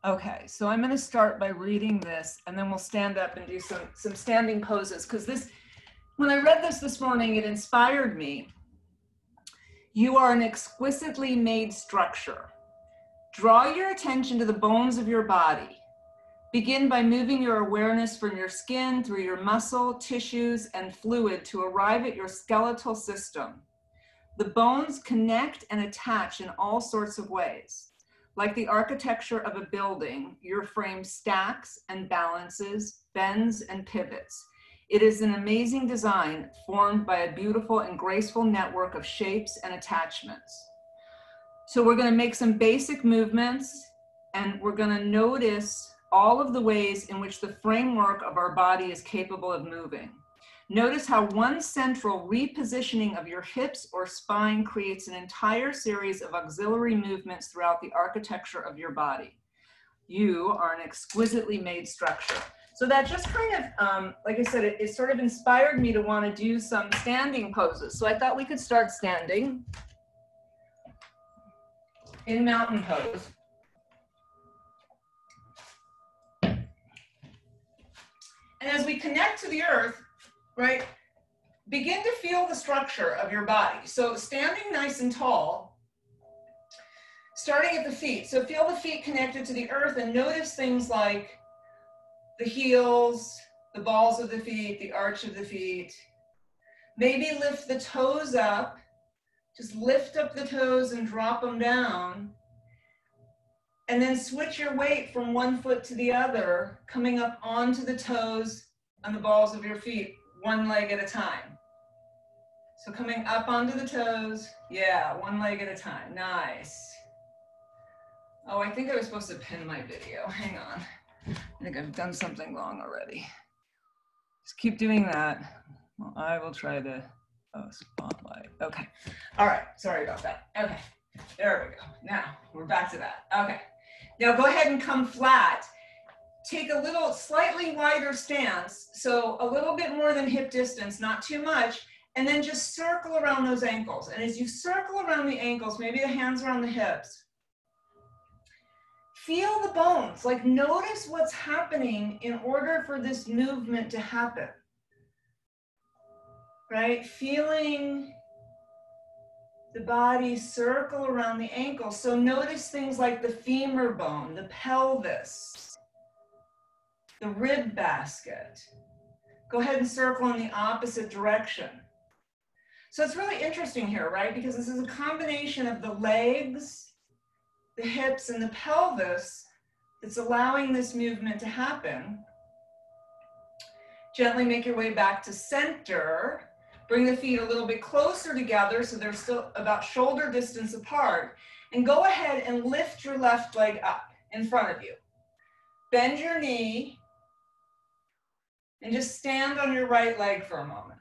Okay, so I'm going to start by reading this, and then we'll stand up and do some standing poses, because this, when I read this morning, it inspired me. You are an exquisitely made structure. Draw your attention to the bones of your body. Begin by moving your awareness from your skin through your muscle, tissues, and fluid to arrive at your skeletal system. The bones connect and attach in all sorts of ways. Like the architecture of a building, your frame stacks and balances, bends and pivots. It is an amazing design formed by a beautiful and graceful network of shapes and attachments. So we're going to make some basic movements, and we're going to notice all of the ways in which the framework of our body is capable of moving. Notice how one central repositioning of your hips or spine creates an entire series of auxiliary movements throughout the architecture of your body. You are an exquisitely made structure. So that just kind of, like I said, it sort of inspired me to want to do some standing poses. So I thought we could start standing in mountain pose. And as we connect to the earth, right, begin to feel the structure of your body. So standing nice and tall, starting at the feet. So feel the feet connected to the earth and notice things like the heels, the balls of the feet, the arch of the feet. Maybe lift the toes up. Just lift up the toes and drop them down. And then switch your weight from one foot to the other, coming up onto the toes and the balls of your feet, one leg at a time. So coming up onto the toes, yeah, one leg at a time, nice. Oh, I think I was supposed to pin my video, hang on. I think I've done something wrong already. Just keep doing that. Well, I will try to, oh, spotlight, okay. All right, sorry about that, okay. There we go, now we're back to that, okay. Now go ahead and come flat. Take a little slightly wider stance, so a little bit more than hip distance, not too much, and then just circle around those ankles. And as you circle around the ankles, maybe the hands around the hips, feel the bones, like notice what's happening in order for this movement to happen, right? Feeling the body circle around the ankles. So notice things like the femur bone, the pelvis, the rib basket. Go ahead and circle in the opposite direction. So it's really interesting here, right? Because this is a combination of the legs, the hips, and the pelvis that's allowing this movement to happen. Gently make your way back to center. Bring the feet a little bit closer together so they're still about shoulder distance apart. And go ahead and lift your left leg up in front of you. Bend your knee and just stand on your right leg for a moment.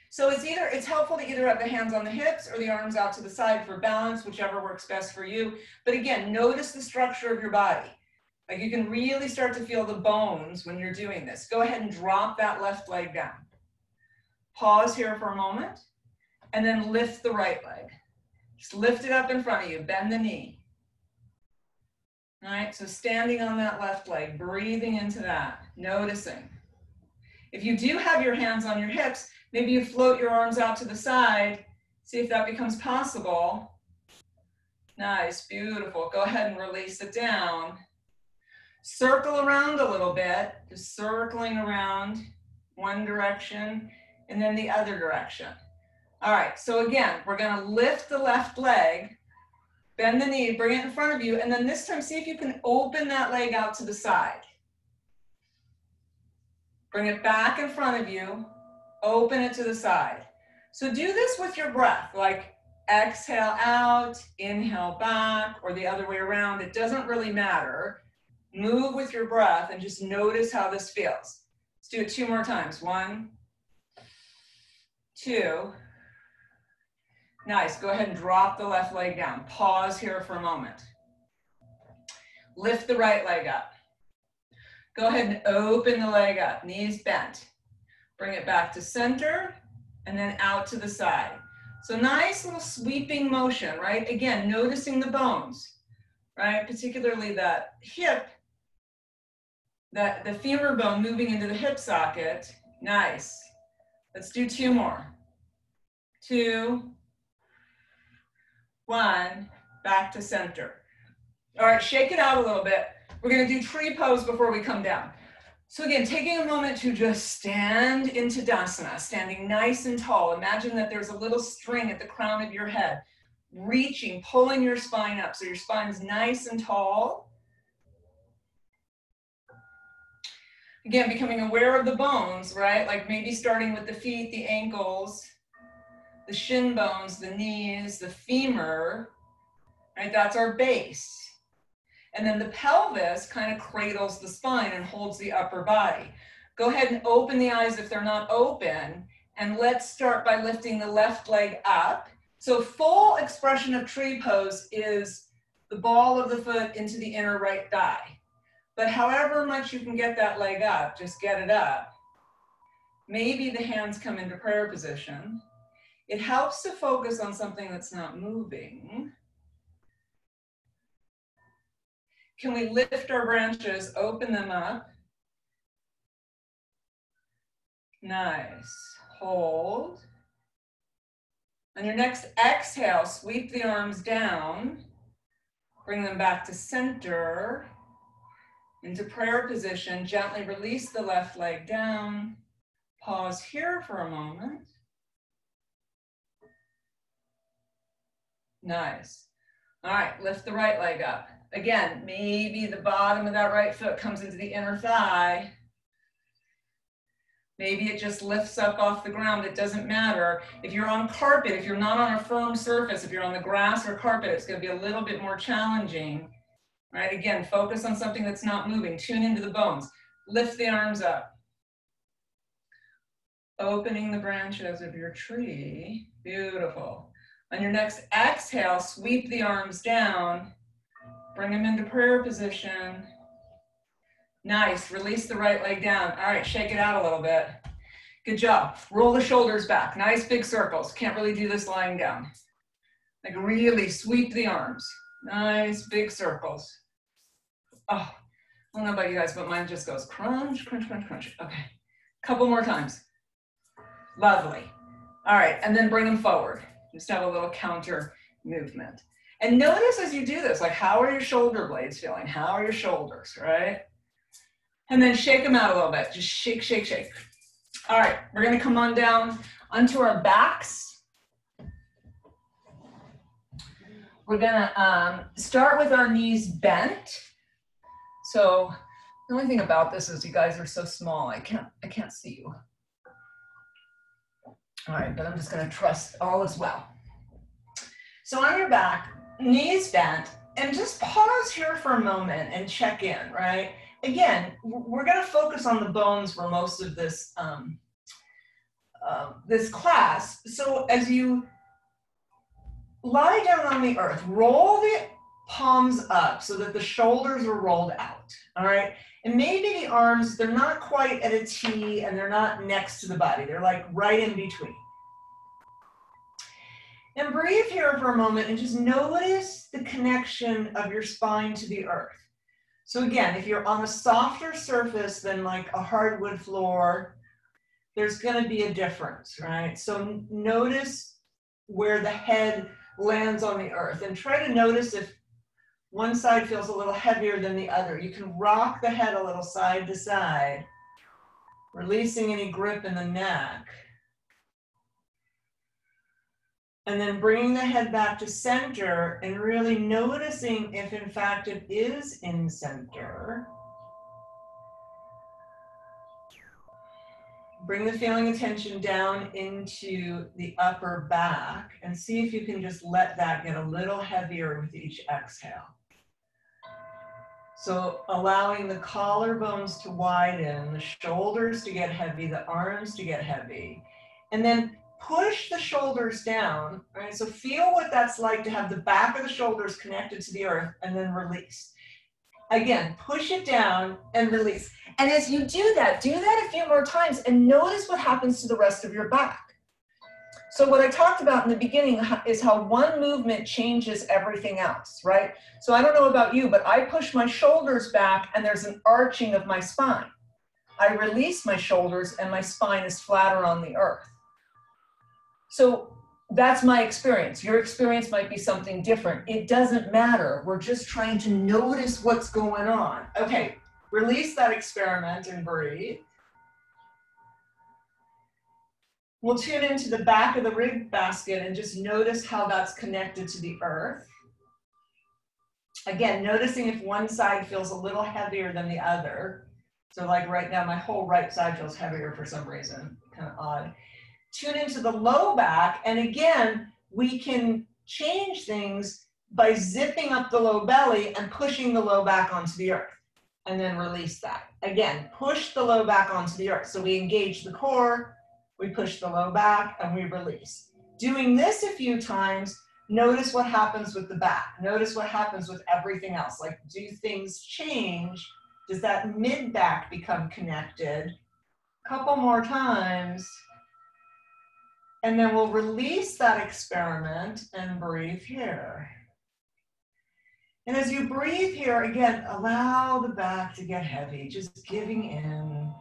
So it's helpful to either have the hands on the hips or the arms out to the side for balance, whichever works best for you. But again, notice the structure of your body. Like you can really start to feel the bones when you're doing this. Go ahead and drop that left leg down. Pause here for a moment, and then lift the right leg. Just lift it up in front of you, bend the knee. All right, so standing on that left leg, breathing into that, noticing. If you do have your hands on your hips, maybe you float your arms out to the side, see if that becomes possible. Nice, beautiful. Go ahead and release it down. Circle around a little bit, just circling around one direction and then the other direction. All right, so again, we're gonna lift the left leg, bend the knee, bring it in front of you, and then this time see if you can open that leg out to the side. Bring it back in front of you, open it to the side. So do this with your breath, like exhale out, inhale back, or the other way around. It doesn't really matter. Move with your breath and just notice how this feels. Let's do it 2 more times. 1, 2. Nice. Go ahead and drop the left leg down. Pause here for a moment. Lift the right leg up. Go ahead and open the leg up, knees bent. Bring it back to center and then out to the side. So nice little sweeping motion, right? Again, noticing the bones, right? Particularly that hip, the femur bone moving into the hip socket. Nice. Let's do 2 more. 2, 1, back to center. All right, shake it out a little bit. We're gonna do tree pose before we come down. So again, taking a moment to just stand in Tadasana, standing nice and tall. Imagine that there's a little string at the crown of your head, reaching, pulling your spine up so your spine is nice and tall. Again, becoming aware of the bones, right? Like maybe starting with the feet, the ankles, the shin bones, the knees, the femur, right? That's our base. And then the pelvis kind of cradles the spine and holds the upper body. Go ahead and open the eyes if they're not open. And let's start by lifting the left leg up. So full expression of tree pose is the ball of the foot into the inner right thigh. But however much you can get that leg up, just get it up. Maybe the hands come into prayer position. It helps to focus on something that's not moving. Can we lift our branches, open them up? Nice. Hold. On your next exhale, sweep the arms down. Bring them back to center. Into prayer position. Gently release the left leg down. Pause here for a moment. Nice. All right, lift the right leg up. Again, maybe the bottom of that right foot comes into the inner thigh. Maybe it just lifts up off the ground. It doesn't matter. If you're on carpet, if you're not on a firm surface, if you're on the grass or carpet, it's going to be a little bit more challenging. Right? Again, focus on something that's not moving. Tune into the bones. Lift the arms up. Opening the branches of your tree. Beautiful. On your next exhale, sweep the arms down. Bring them into prayer position. Nice, release the right leg down. All right, shake it out a little bit. Good job. Roll the shoulders back. Nice big circles. Can't really do this lying down. Like really sweep the arms. Nice big circles. Oh, I don't know about you guys, but mine just goes crunch, crunch, crunch, crunch. Okay, couple more times. Lovely. All right, and then bring them forward. Just have a little counter movement. And notice as you do this, like how are your shoulder blades feeling? How are your shoulders, right? And then shake them out a little bit. Just shake, shake, shake. All right, we're gonna come on down onto our backs. We're gonna start with our knees bent. So the only thing about this is you guys are so small, I can't see you. All right, but I'm just gonna trust all is well. So on your back, knees bent, and just pause here for a moment and check in, right? Again, we're gonna focus on the bones for most of this, this class. So as you lie down on the earth, roll the palms up so that the shoulders are rolled out, all right? And maybe the arms, they're not quite at a T and they're not next to the body. They're like right in between. And breathe here for a moment and just notice the connection of your spine to the earth. So again, if you're on a softer surface than like a hardwood floor, there's going to be a difference, right? So notice where the head lands on the earth and try to notice if one side feels a little heavier than the other. You can rock the head a little side to side, releasing any grip in the neck. And then bringing the head back to center and really noticing if in fact it is in center. Bring the feeling attention down into the upper back and see if you can just let that get a little heavier with each exhale. So allowing the collarbones to widen, the shoulders to get heavy, the arms to get heavy, and then push the shoulders down, right? So feel what that's like to have the back of the shoulders connected to the earth and then release. Again, push it down and release. And as you do that a few more times and notice what happens to the rest of your back. So what I talked about in the beginning is how one movement changes everything else, right? So I don't know about you, but I push my shoulders back and there's an arching of my spine. I release my shoulders and my spine is flatter on the earth. So that's my experience. Your experience might be something different. It doesn't matter. We're just trying to notice what's going on. Okay, release that experiment and breathe. We'll tune into the back of the rib basket and just notice how that's connected to the earth. Again, noticing if one side feels a little heavier than the other. So like right now, my whole right side feels heavier for some reason, kind of odd. Tune into the low back, and again, we can change things by zipping up the low belly and pushing the low back onto the earth, and then release that. Again, push the low back onto the earth. So we engage the core, we push the low back, and we release. Doing this a few times, notice what happens with the back. Notice what happens with everything else. Like, do things change? Does that mid back become connected? A couple more times. And then we'll release that experiment and breathe here. And as you breathe here, again, allow the back to get heavy, just giving in.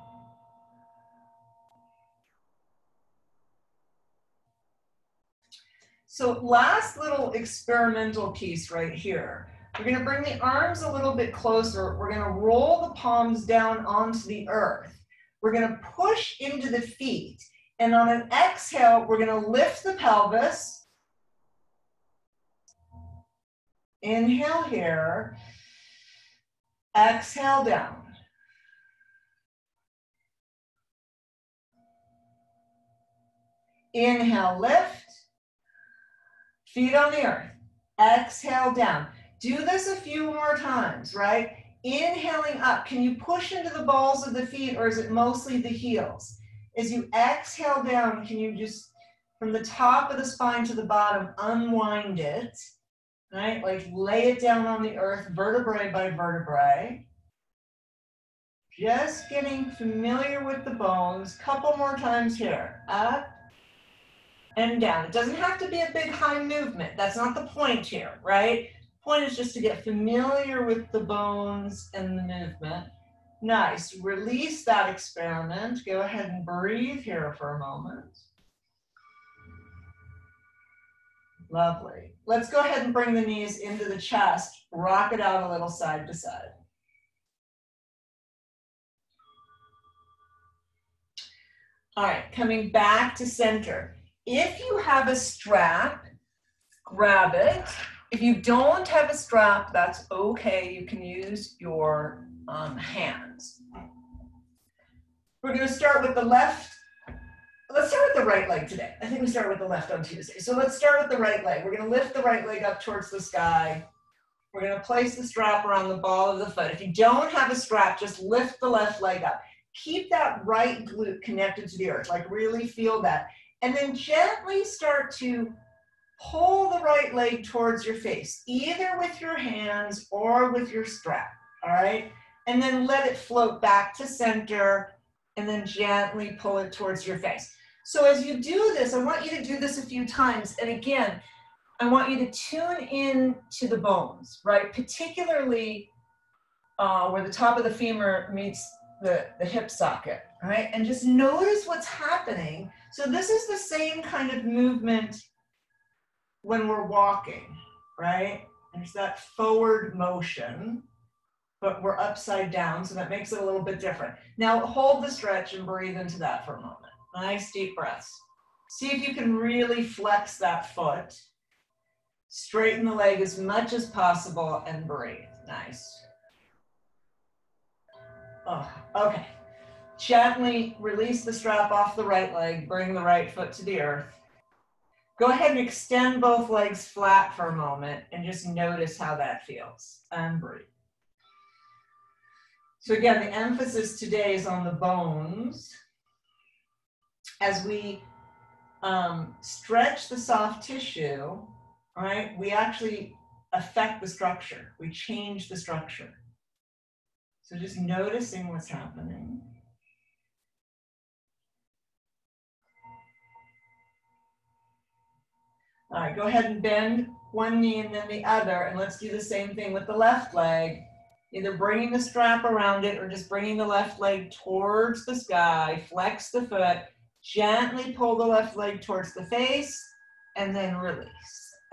So last little experimental piece right here. We're going to bring the arms a little bit closer. We're going to roll the palms down onto the earth. We're going to push into the feet. And on an exhale, we're going to lift the pelvis. Inhale here. Exhale down. Inhale, lift. Feet on the earth. Exhale down. Do this a few more times, right? Inhaling up. Can you push into the balls of the feet, or is it mostly the heels? As you exhale down, can you just, from the top of the spine to the bottom, unwind it, right? Like lay it down on the earth, vertebrae by vertebrae. Just getting familiar with the bones. Couple more times here. Up and down. It doesn't have to be a big high movement. That's not the point here, right? The point is just to get familiar with the bones and the movement. Nice. Release that experiment. Go ahead and breathe here for a moment. Lovely. Let's go ahead and bring the knees into the chest. Rock it out a little side to side. All right, coming back to center. If you have a strap, grab it. If you don't have a strap, that's okay. You can use your hands. We're going to start with the left. Let's start with the right leg today. I think we start with the left on Tuesday. So let's start with the right leg. We're going to lift the right leg up towards the sky. We're going to place the strap around the ball of the foot. If you don't have a strap, just lift the left leg up. Keep that right glute connected to the earth, like really feel that. And then gently start to pull the right leg towards your face, either with your hands or with your strap, all right? And then let it float back to center and then gently pull it towards your face. So as you do this, I want you to do this a few times. And again, I want you to tune in to the bones, right? Particularly where the top of the femur meets the hip socket, all right? And just notice what's happening. So this is the same kind of movement when we're walking, right? There's that forward motion, but we're upside down, so that makes it a little bit different. Now hold the stretch and breathe into that for a moment. Nice deep breaths. See if you can really flex that foot. Straighten the leg as much as possible and breathe. Nice. Oh, okay. Gently release the strap off the right leg. Bring the right foot to the earth. Go ahead and extend both legs flat for a moment and just notice how that feels. And breathe. So again, the emphasis today is on the bones. As we stretch the soft tissue, right, we actually affect the structure. We change the structure. So just noticing what's happening. All right, go ahead and bend one knee and then the other, and let's do the same thing with the left leg. Either bringing the strap around it or just bringing the left leg towards the sky, flex the foot, gently pull the left leg towards the face, and then release.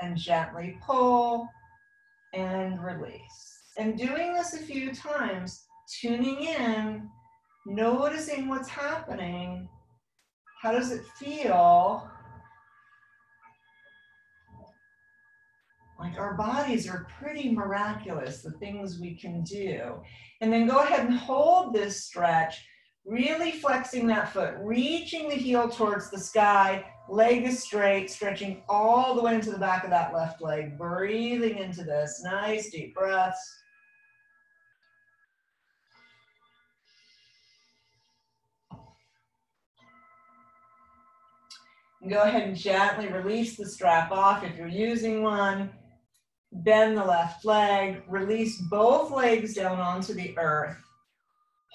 And gently pull and release. And doing this a few times, tuning in, noticing what's happening. How does it feel? Like our bodies are pretty miraculous, the things we can do. And then go ahead and hold this stretch, really flexing that foot, reaching the heel towards the sky, leg is straight, stretching all the way into the back of that left leg, breathing into this. Nice deep breaths. And go ahead and gently release the strap off if you're using one. Bend the left leg, release both legs down onto the earth.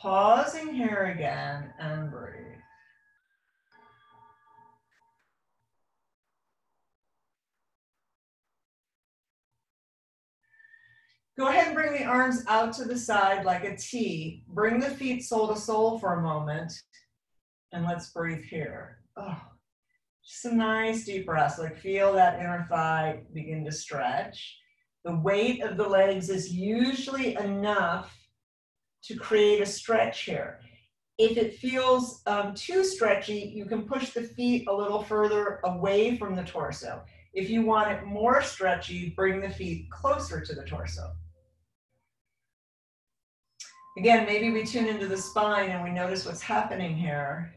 Pausing here again and breathe. Go ahead and bring the arms out to the side like a T. Bring the feet sole to sole for a moment. And let's breathe here. Oh, just some nice deep breaths. Like feel that inner thigh begin to stretch. The weight of the legs is usually enough to create a stretch here. If it feels too stretchy, you can push the feet a little further away from the torso. If you want it more stretchy, bring the feet closer to the torso. Again, maybe we tune into the spine and we notice what's happening here.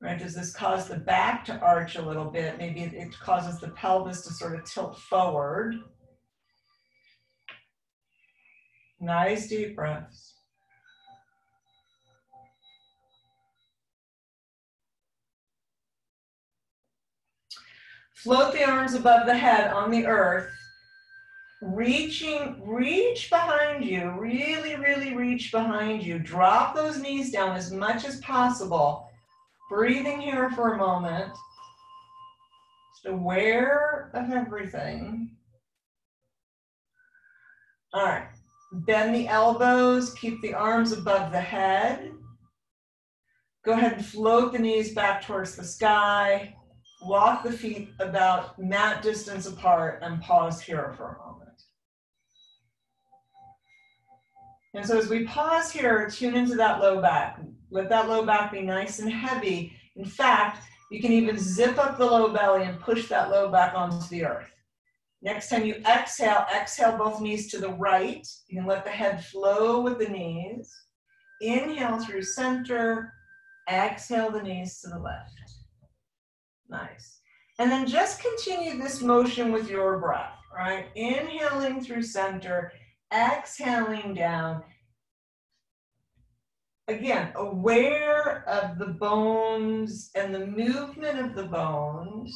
Right? Does this cause the back to arch a little bit? Maybe it causes the pelvis to sort of tilt forward. Nice deep breaths. Float the arms above the head on the earth. Reach behind you, really, really reach behind you. Drop those knees down as much as possible. Breathing here for a moment. Just aware of everything. All right. Bend the elbows, keep the arms above the head. Go ahead and float the knees back towards the sky. Walk the feet about mat distance apart and pause here for a moment. And so as we pause here, tune into that low back. Let that low back be nice and heavy. In fact, you can even zip up the low belly and push that low back onto the earth. Next time you exhale, exhale both knees to the right. You can let the head flow with the knees. Inhale through center. Exhale the knees to the left. Nice. And then just continue this motion with your breath, right? Inhaling through center, exhaling down. Again, aware of the bones and the movement of the bones.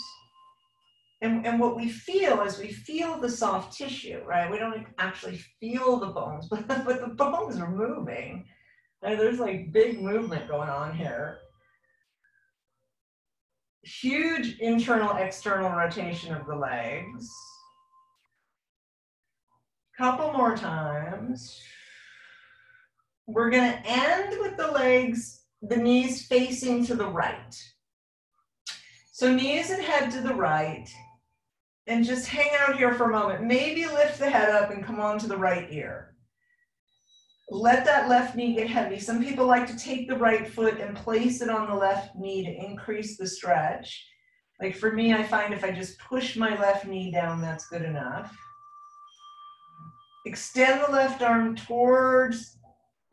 And what we feel is we feel the soft tissue, right? We don't actually feel the bones, but the bones are moving. Right? There's like big movement going on here. Huge internal, external rotation of the legs. Couple more times. We're going to end with the legs, the knees facing to the right. So knees and head to the right. And just hang out here for a moment. Maybe lift the head up and come on to the right ear. Let that left knee get heavy. Some people like to take the right foot and place it on the left knee to increase the stretch. Like for me, I find if I just push my left knee down, that's good enough. Extend the left arm towards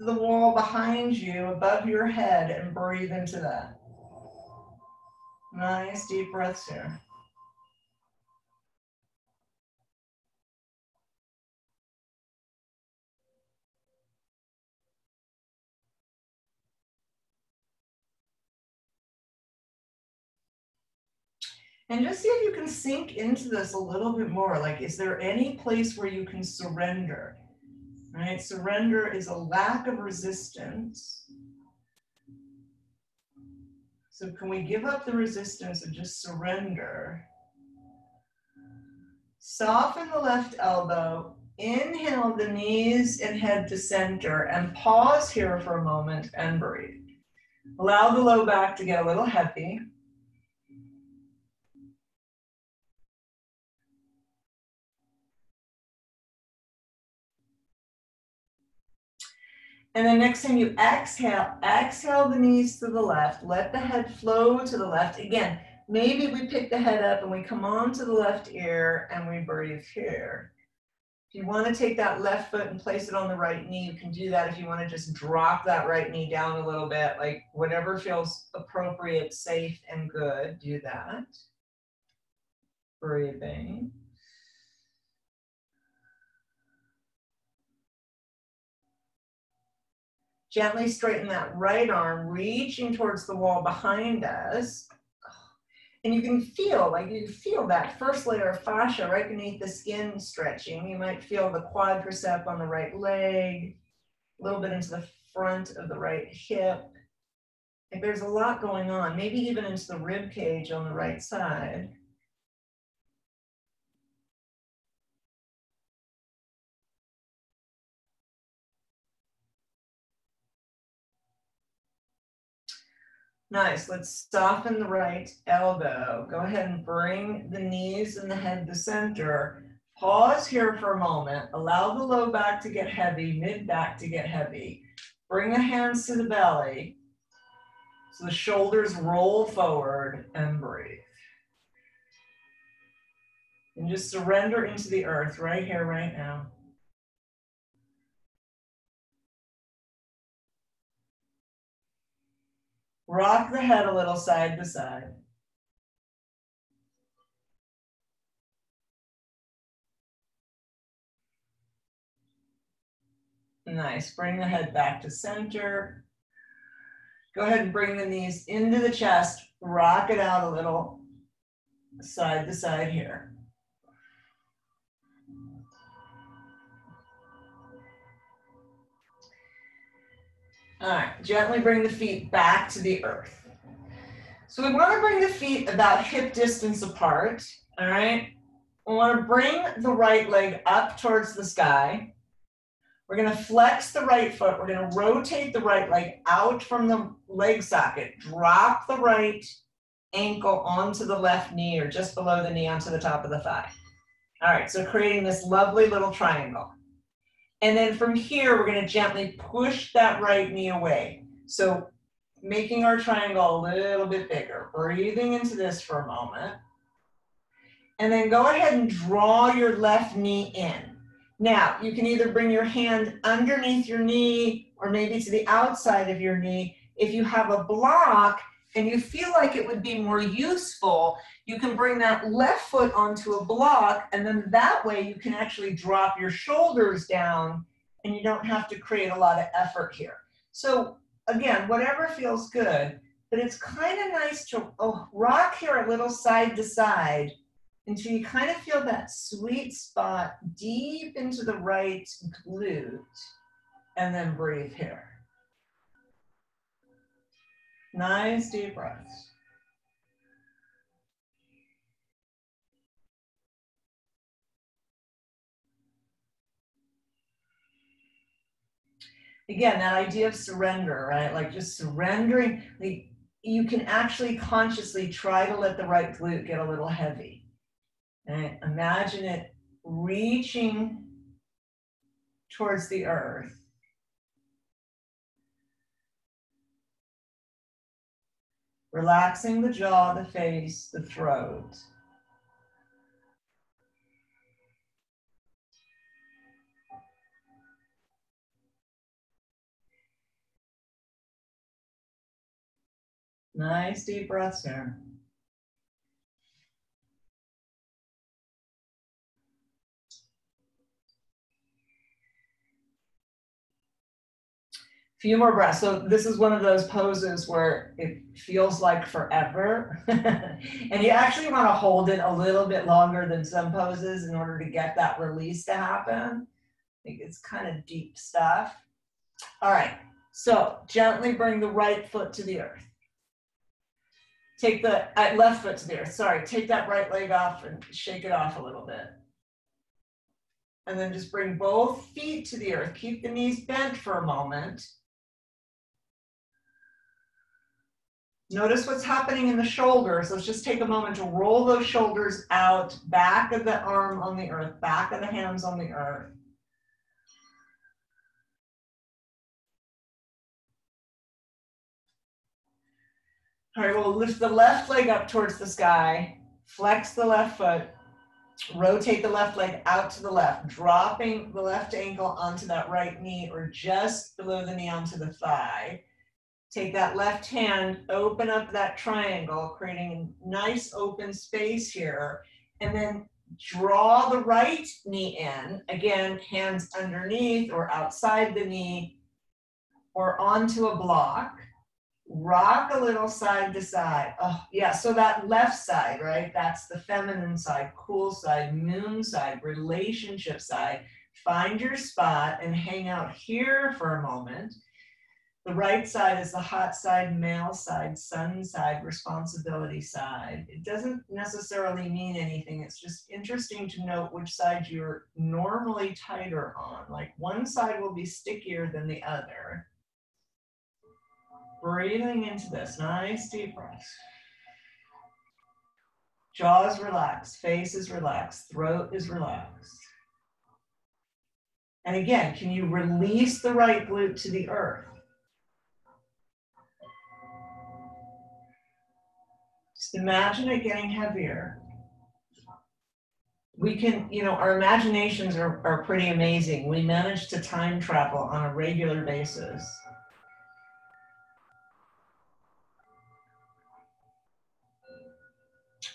the wall behind you, above your head, and breathe into that. Nice deep breaths here. And just see if you can sink into this a little bit more. Like, is there any place where you can surrender? Right? Surrender is a lack of resistance. So can we give up the resistance and just surrender? Soften the left elbow. Inhale the knees and head to center and pause here for a moment and breathe. Allow the low back to get a little heavy. And then next time you exhale, exhale the knees to the left. Let the head flow to the left. Again, maybe we pick the head up and we come on to the left ear and we breathe here. If you want to take that left foot and place it on the right knee, you can do that. If you want to just drop that right knee down a little bit, like whatever feels appropriate, safe, and good, do that. Breathing. Gently straighten that right arm, reaching towards the wall behind us. And you can feel, that first layer of fascia right beneath the skin stretching. You might feel the quadricep on the right leg, a little bit into the front of the right hip. Like there's a lot going on, maybe even into the rib cage on the right side. Nice, let's soften the right elbow. Go ahead and bring the knees and the head to center. Pause here for a moment. Allow the low back to get heavy, mid back to get heavy. Bring the hands to the belly. So the shoulders roll forward and breathe. And just surrender into the earth right here, right now. Rock the head a little side to side. Nice, bring the head back to center. Go ahead and bring the knees into the chest, rock it out a little, side to side here. All right, gently bring the feet back to the earth. So we want to bring the feet about hip distance apart, all right? We want to bring the right leg up towards the sky. We're going to flex the right foot. We're going to rotate the right leg out from the leg socket. Drop the right ankle onto the left knee or just below the knee onto the top of the thigh. All right, so creating this lovely little triangle. And then from here, we're going to gently push that right knee away. So making our triangle a little bit bigger. Breathing into this for a moment. And then go ahead and draw your left knee in. Now, you can either bring your hand underneath your knee or maybe to the outside of your knee. If you have a block and you feel like it would be more useful, you can bring that left foot onto a block, and then that way you can actually drop your shoulders down and you don't have to create a lot of effort here. So again, whatever feels good, but it's kind of nice to rock here a little side to side until you kind of feel that sweet spot deep into the right glute, and then breathe here. Nice deep breaths. Again, that idea of surrender, right? Like just surrendering. Like you can actually consciously try to let the right glute get a little heavy. And imagine it reaching towards the earth. Relaxing the jaw, the face, the throat. Nice deep breaths here. Few more breaths. So this is one of those poses where it feels like forever. And you actually want to hold it a little bit longer than some poses in order to get that release to happen. I think it's kind of deep stuff. All right, so gently bring the right foot to the earth. Take the left foot to the earth, sorry. Take that right leg off and shake it off a little bit. And then just bring both feet to the earth. Keep the knees bent for a moment. Notice what's happening in the shoulders. Let's just take a moment to roll those shoulders out, back of the arm on the earth, back of the hands on the earth. All right, we'll lift the left leg up towards the sky, flex the left foot, rotate the left leg out to the left, dropping the left ankle onto that right knee or just below the knee onto the thigh. Take that left hand, open up that triangle, creating a nice open space here, and then draw the right knee in. Again, hands underneath or outside the knee or onto a block. Rock a little side to side. Oh, yeah, so that left side, right? That's the feminine side, cool side, moon side, relationship side. Find your spot and hang out here for a moment. The right side is the hot side, male side, sun side, responsibility side. It doesn't necessarily mean anything. It's just interesting to note which side you're normally tighter on. Like one side will be stickier than the other. Breathing into this, nice deep breaths. Jaws relaxed, face is relaxed, throat is relaxed. And again, can you release the right glute to the earth? Just imagine it getting heavier. We can, our imaginations are pretty amazing. We manage to time travel on a regular basis.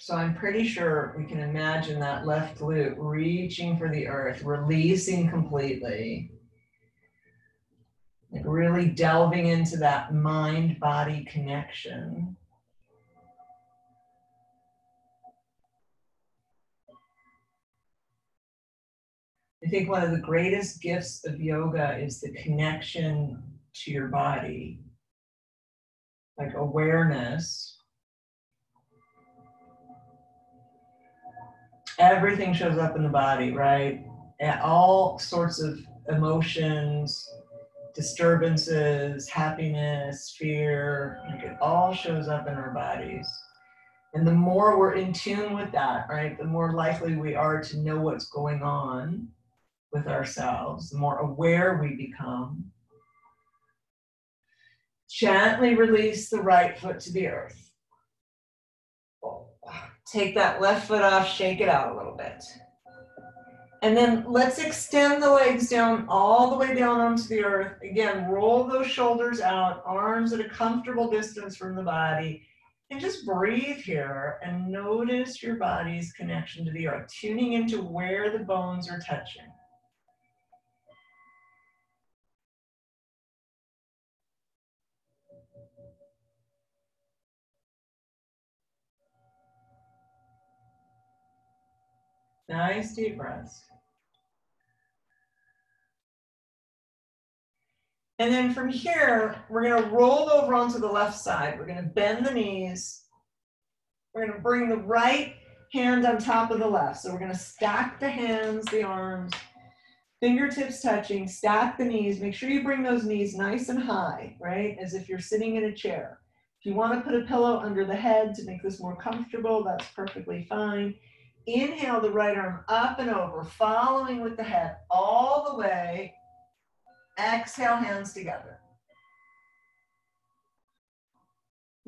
So I'm pretty sure we can imagine that left glute reaching for the earth, releasing completely. Like really delving into that mind-body connection. I think one of the greatest gifts of yoga is the connection to your body, like awareness. Everything shows up in the body, right? And all sorts of emotions, disturbances, happiness, fear, like it all shows up in our bodies. And the more we're in tune with that, right, the more likely we are to know what's going on with ourselves, the more aware we become. Gently release the right foot to the earth. Take that left foot off, shake it out a little bit. And then let's extend the legs down, all the way down onto the earth. Again, roll those shoulders out, arms at a comfortable distance from the body. And just breathe here and notice your body's connection to the earth, tuning into where the bones are touching. Nice deep breaths. And then from here, we're going to roll over onto the left side. We're going to bend the knees. We're going to bring the right hand on top of the left. So we're going to stack the hands, the arms, fingertips touching, stack the knees. Make sure you bring those knees nice and high, right? As if you're sitting in a chair. If you want to put a pillow under the head to make this more comfortable, that's perfectly fine. Inhale the right arm up and over, following with the head all the way. Exhale, hands together.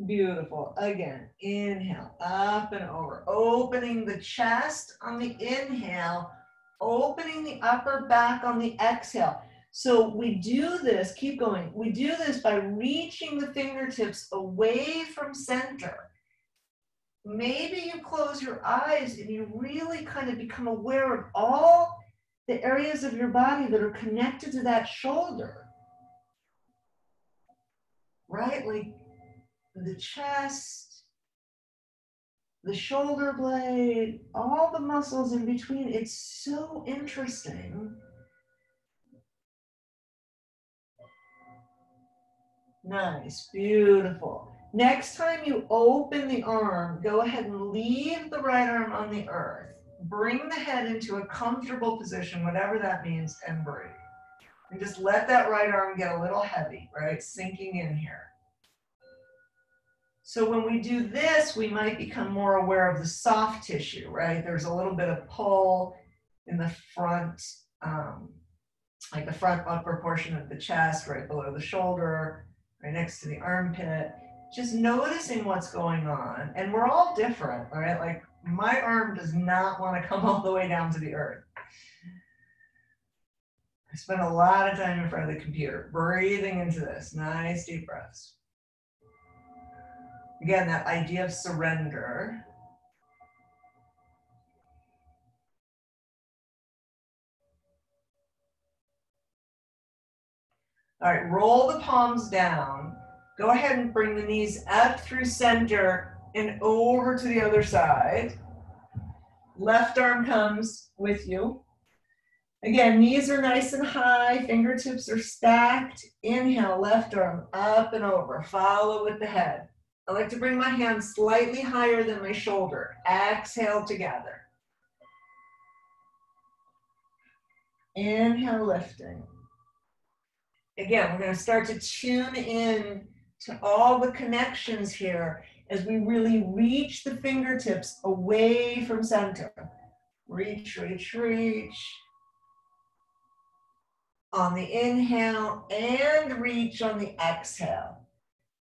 Beautiful. Again, inhale, up and over, opening the chest on the inhale, opening the upper back on the exhale. So we do this, keep going. We do this by reaching the fingertips away from center. Maybe you close your eyes and you really kind of become aware of all the areas of your body that are connected to that shoulder. Right? Like the chest, the shoulder blade, all the muscles in between. It's so interesting. Nice, beautiful. Next time you open the arm, go ahead and leave the right arm on the earth. bring the head into a comfortable position, whatever that means, and breathe. And just let that right arm get a little heavy, right? Sinking in here. So when we do this, we might become more aware of the soft tissue, right? There's a little bit of pull in the front, like the front upper portion of the chest, right below the shoulder, right next to the armpit. Just noticing what's going on. And we're all different, right? Like my arm does not want to come all the way down to the earth. I spent a lot of time in front of the computer, breathing into this. Nice deep breaths. Again, that idea of surrender. All right, roll the palms down. Go ahead and bring the knees up through center and over to the other side. Left arm comes with you. Again, knees are nice and high, fingertips are stacked. Inhale, left arm up and over. Follow with the head. I like to bring my hands slightly higher than my shoulder. Exhale together. Inhale, lifting. Again, we're going to start to tune in to all the connections here as we really reach the fingertips away from center. Reach, reach, reach. On the inhale and reach on the exhale.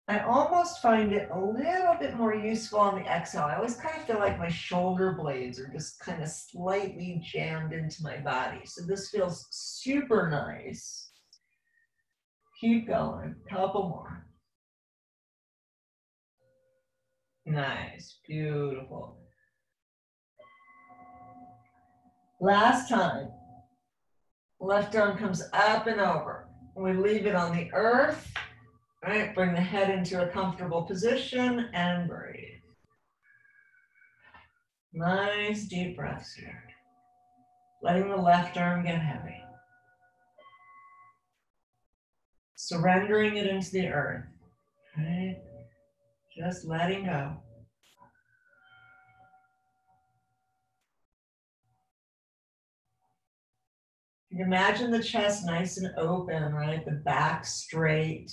I almost find it a little bit more useful on the exhale. I always kind of feel like my shoulder blades are just kind of slightly jammed into my body. So this feels super nice. Keep going, couple more. Nice, beautiful. Last time. Left arm comes up and over. We leave it on the earth. All right, bring the head into a comfortable position and breathe. Nice deep breaths here. Letting the left arm get heavy. Surrendering it into the earth. Right? Just letting go. You can imagine the chest nice and open, right? The back straight.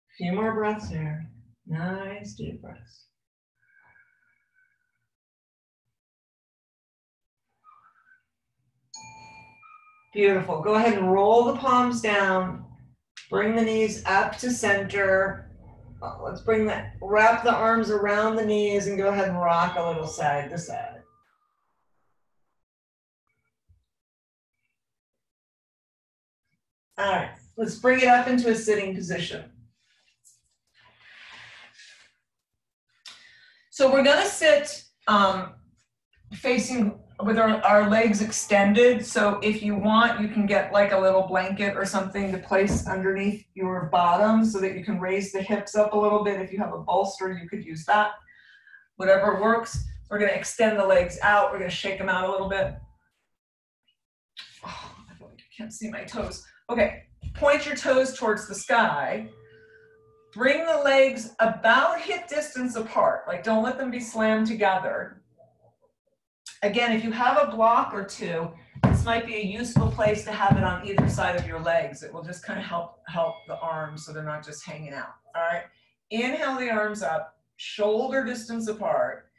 A few more breaths here. Nice deep breaths. Beautiful. Go ahead and roll the palms down. Bring the knees up to center. Let's bring that, wrap the arms around the knees and go ahead and rock a little side to side. All right, let's bring it up into a sitting position. So we're gonna sit facing with our legs extended. So if you want, you can get like a little blanket or something to place underneath your bottom so that you can raise the hips up a little bit. If you have a bolster, you could use that. Whatever works. We're gonna extend the legs out. We're gonna shake them out a little bit. Oh, I feel like I can't see my toes. Okay, point your toes towards the sky. Bring the legs about hip distance apart. Like don't let them be slammed together. Again, if you have a block or two, this might be a useful place to have it on either side of your legs. It will just kind of help the arms so they're not just hanging out. All right. Inhale the arms up, shoulder distance apart.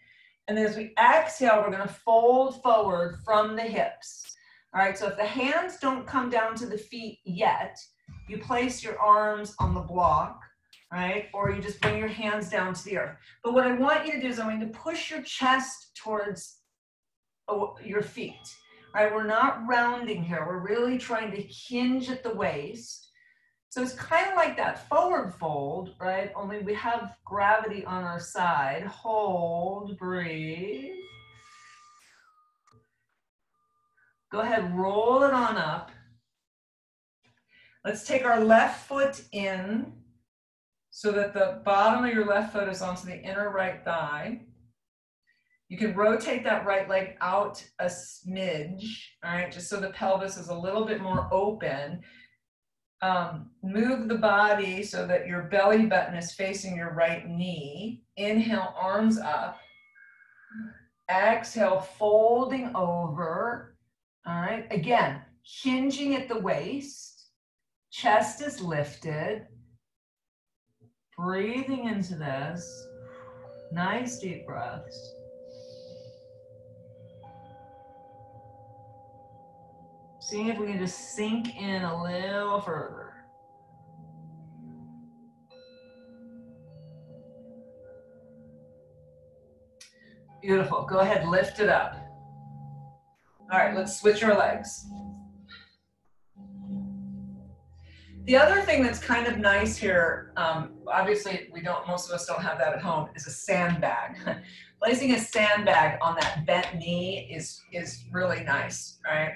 And then as we exhale, we're going to fold forward from the hips. All right. So if the hands don't come down to the feet yet, you place your arms on the block, right? Or you just bring your hands down to the earth. But what I want you to do is I'm going to push your chest towards your feet. All right, we're not rounding here. We're really trying to hinge at the waist. So it's kind of like that forward fold, right? Only we have gravity on our side. Hold, breathe. Go ahead, roll it on up. Let's take our left foot in so that the bottom of your left foot is onto the inner right thigh. You can rotate that right leg out a smidge, all right, just so the pelvis is a little bit more open. Move the body so that your belly button is facing your right knee. Inhale, arms up. Exhale, folding over. All right, again, hinging at the waist. Chest is lifted. Breathing into this. Nice deep breaths. Seeing if we can just sink in a little further. Beautiful. Go ahead, lift it up. All right, let's switch our legs. The other thing that's kind of nice here, obviously most of us don't have that at home, is a sandbag. Placing a sandbag on that bent knee is really nice, right?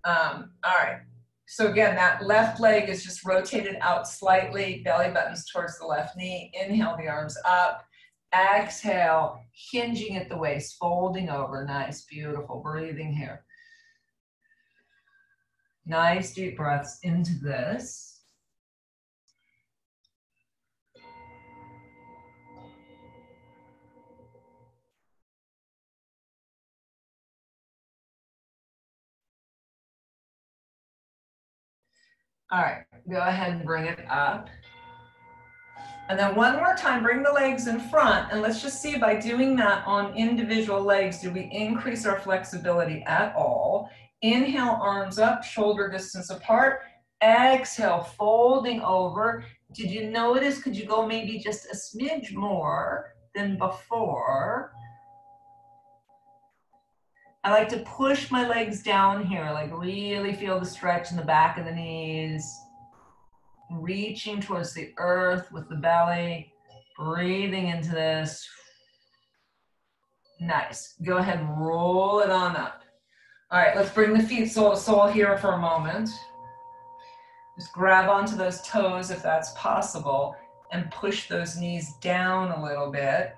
All right, so again, that left leg is just rotated out slightly, belly buttons towards the left knee. Inhale, the arms up. Exhale, hinging at the waist, folding over. Nice, beautiful, breathing here. Nice deep breaths into this. All right, go ahead and bring it up. And then one more time, bring the legs in front, and let's just see by doing that on individual legs, do we increase our flexibility at all? Inhale, arms up, shoulder distance apart. Exhale, folding over. Did you notice, could you go maybe just a smidge more than before? I like to push my legs down here, like really feel the stretch in the back of the knees. Reaching towards the earth with the belly, breathing into this. Nice. Go ahead and roll it on up. All right, let's bring the feet sole to sole here for a moment. Just grab onto those toes if that's possible and push those knees down a little bit.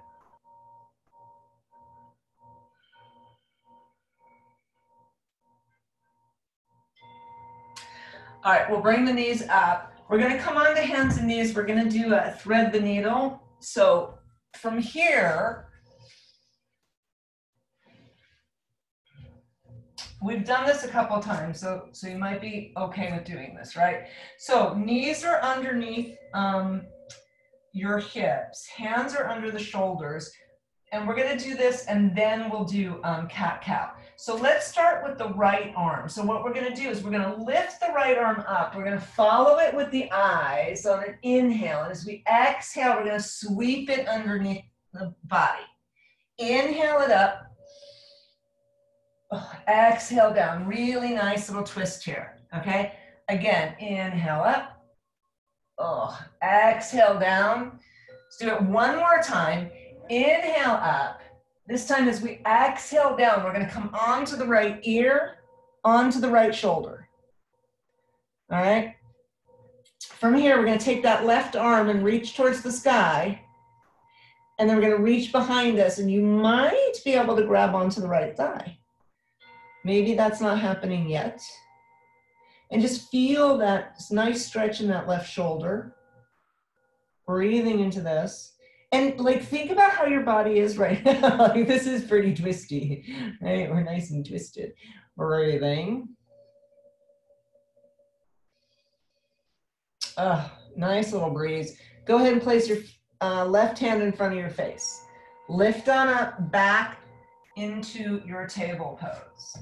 All right, we'll bring the knees up. We're gonna come on to hands and knees. We're gonna do a thread the needle. So from here, we've done this a couple of times, so you might be okay with doing this, right? So knees are underneath your hips, hands are under the shoulders, and we're gonna do this and then we'll do cat-cow. So let's start with the right arm. So what we're gonna do is we're gonna lift the right arm up. We're gonna follow it with the eyes on an inhale. And as we exhale, we're gonna sweep it underneath the body. Inhale it up. Exhale down. Really nice little twist here, okay? Again, inhale up. Exhale down. Let's do it one more time. Inhale up. This time as we exhale down, we're going to come onto the right ear, onto the right shoulder. All right? From here, we're going to take that left arm and reach towards the sky. And then we're going to reach behind us, and you might be able to grab onto the right thigh. Maybe that's not happening yet. And just feel that nice stretch in that left shoulder. Breathing into this. And like, think about how your body is right now. Like, this is pretty twisty, right? We're nice and twisted. Breathing. Nice little breeze. Go ahead and place your left hand in front of your face. Lift on up, back into your table pose.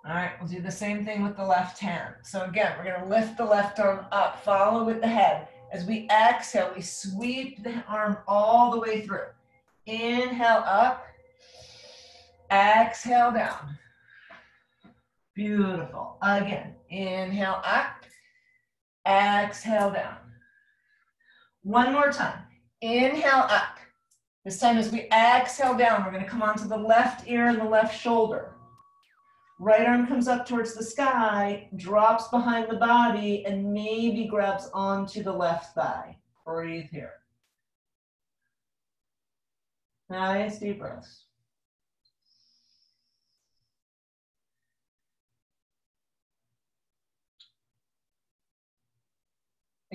All right, we'll do the same thing with the left hand. So again, we're gonna lift the left arm up, follow with the head. As we exhale, we sweep the arm all the way through. Inhale up, exhale down. Beautiful. Again, inhale up, exhale down. One more time. Inhale up. This time as we exhale down, we're going to come onto the left ear and the left shoulder. Right arm comes up towards the sky, drops behind the body, and maybe grabs onto the left thigh. Breathe here. Nice deep breaths.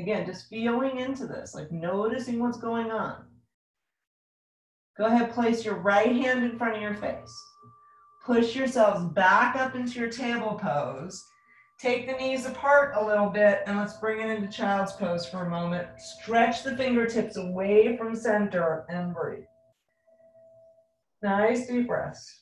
Again, just feeling into this, like noticing what's going on. Go ahead, place your right hand in front of your face. Push yourselves back up into your table pose. Take the knees apart a little bit and let's bring it into child's pose for a moment. Stretch the fingertips away from center and breathe. Nice deep breaths.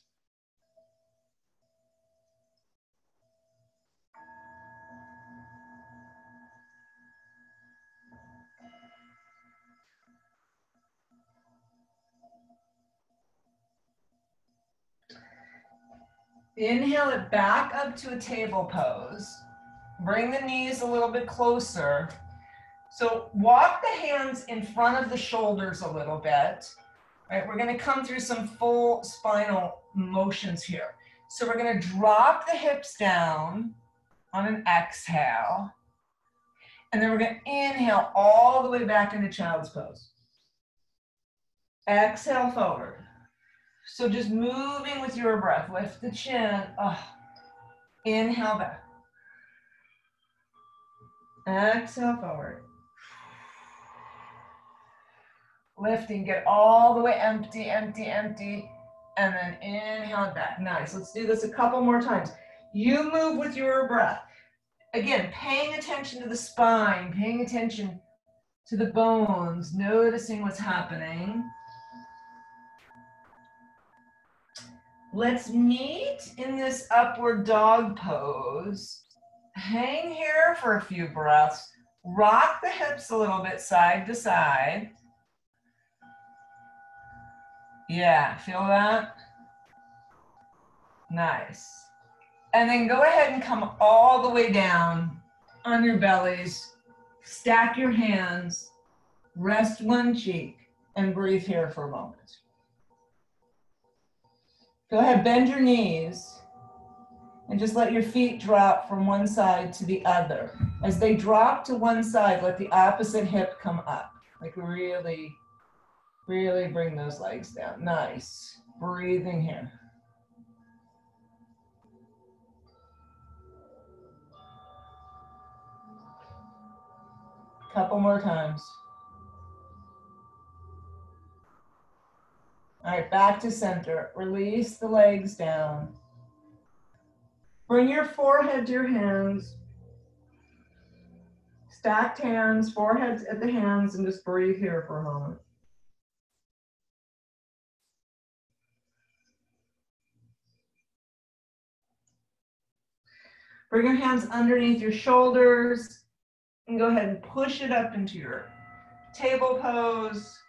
Inhale it back up to a table pose. Bring the knees a little bit closer. So walk the hands in front of the shoulders a little bit. Right, we're going to come through some full spinal motions here. So we're going to drop the hips down on an exhale. And then we're going to inhale all the way back into child's pose. Exhale forward. So just moving with your breath. Lift the chin. Inhale back. Exhale forward. Lifting, get all the way empty, empty, empty. And then inhale back. Nice. Let's do this a couple more times. You move with your breath. Again, paying attention to the spine, paying attention to the bones, noticing what's happening. Let's meet in this upward dog pose. Hang here for a few breaths. Rock the hips a little bit side to side. Yeah, feel that? Nice. And then go ahead and come all the way down on your bellies. Stack your hands, rest one cheek, and breathe here for a moment. Go ahead, bend your knees, and just let your feet drop from one side to the other. As they drop to one side, let the opposite hip come up. Like really, really bring those legs down. Nice. Breathing here. Couple more times. All right, back to center. Release the legs down. Bring your forehead to your hands. Stacked hands, foreheads at the hands, and just breathe here for a moment. Bring your hands underneath your shoulders and go ahead and push it up into your table pose.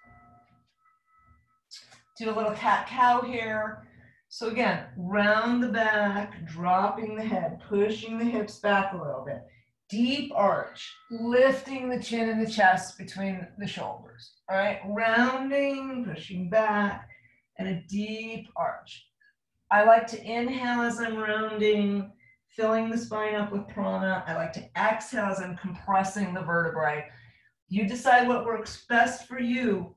Do a little cat-cow here. So again, round the back, dropping the head, pushing the hips back a little bit. Deep arch, lifting the chin and the chest between the shoulders. All right, rounding, pushing back, and a deep arch. I like to inhale as I'm rounding, filling the spine up with prana. I like to exhale as I'm compressing the vertebrae. You decide what works best for you.